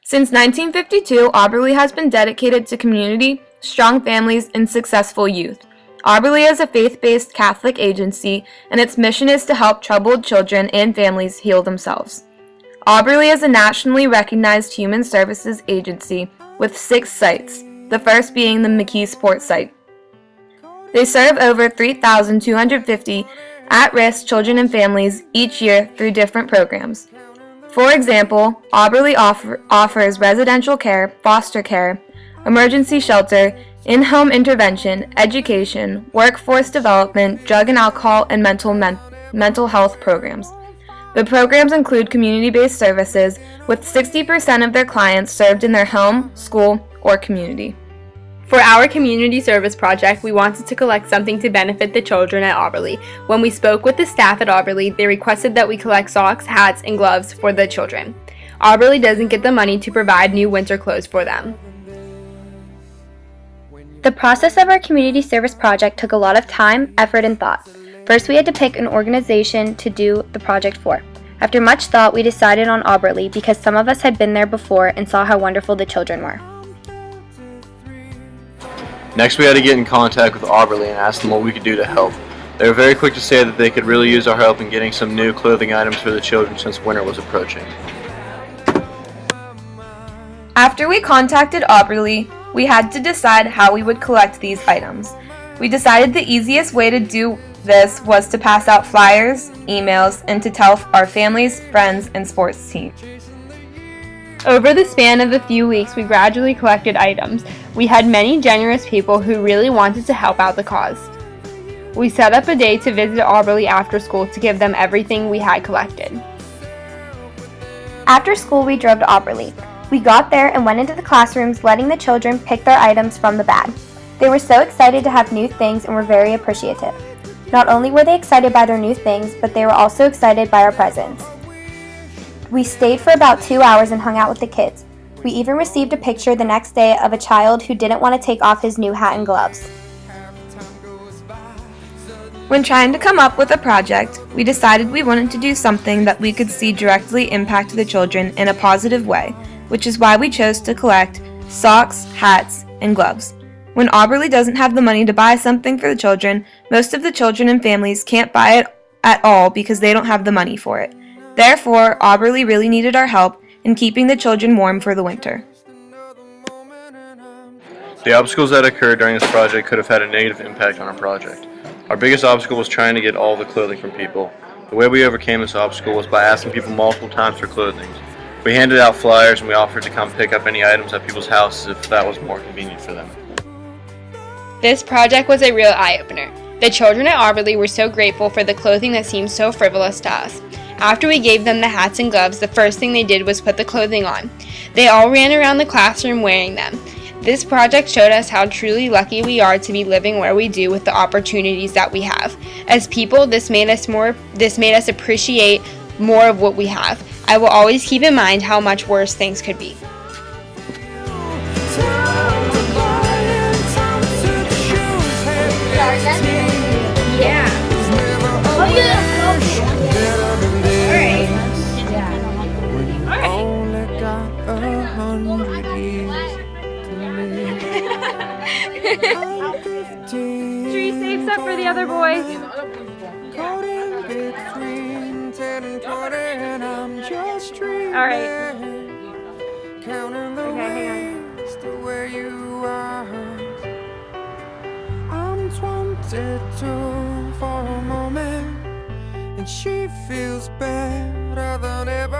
Since 1952, Auberly has been dedicated to community, strong families, and successful youth. Auberly is a faith-based Catholic agency, and its mission is to help troubled children and families heal themselves. Auberly is a nationally recognized human services agency with 6 sites, the first being the McKee Sports site. They serve over 3,250 at-risk children and families each year through different programs. For example, Auberly offers residential care, foster care, emergency shelter, in-home intervention, education, workforce development, drug and alcohol, and mental health programs. The programs include community-based services, with 60% of their clients served in their home, school, or community. For our community service project, we wanted to collect something to benefit the children at Auberly. When we spoke with the staff at Auberly, they requested that we collect socks, hats, and gloves for the children. Auberly doesn't get the money to provide new winter clothes for them. The process of our community service project took a lot of time, effort, and thought. First, we had to pick an organization to do the project for. After much thought, we decided on Auberly because some of us had been there before and saw how wonderful the children were. Next, we had to get in contact with Auberly and ask them what we could do to help. They were very quick to say that they could really use our help in getting some new clothing items for the children since winter was approaching. After we contacted Auberly, we had to decide how we would collect these items. We decided the easiest way to do this was to pass out flyers, emails, and to tell our families, friends, and sports teams. Over the span of a few weeks, we gradually collected items. We had many generous people who really wanted to help out the cause. We set up a day to visit Auberly after school to give them everything we had collected. After school, we drove to Auberly. We got there and went into the classrooms, letting the children pick their items from the bag. They were so excited to have new things and were very appreciative. Not only were they excited by their new things, but they were also excited by our presents. We stayed for about 2 hours and hung out with the kids. We even received a picture the next day of a child who didn't want to take off his new hat and gloves. When trying to come up with a project, we decided we wanted to do something that we could see directly impact the children in a positive way, which is why we chose to collect socks, hats, and gloves. When Auberly doesn't have the money to buy something for the children, most of the children and families can't buy it at all because they don't have the money for it. Therefore, Auberly really needed our help in keeping the children warm for the winter. The obstacles that occurred during this project could have had a negative impact on our project. Our biggest obstacle was trying to get all the clothing from people. The way we overcame this obstacle was by asking people multiple times for clothing. We handed out flyers and we offered to come pick up any items at people's houses if that was more convenient for them. This project was a real eye-opener. The children at Auberly were so grateful for the clothing that seemed so frivolous to us. After we gave them the hats and gloves, the first thing they did was put the clothing on. They all ran around the classroom wearing them. This project showed us how truly lucky we are to be living where we do with the opportunities that we have. As people, this made us appreciate more of what we have. I will always keep in mind how much worse things could be. Tree saves up for the other boys. All right. Okay, hang I'm 22 for a moment, and she feels better than ever.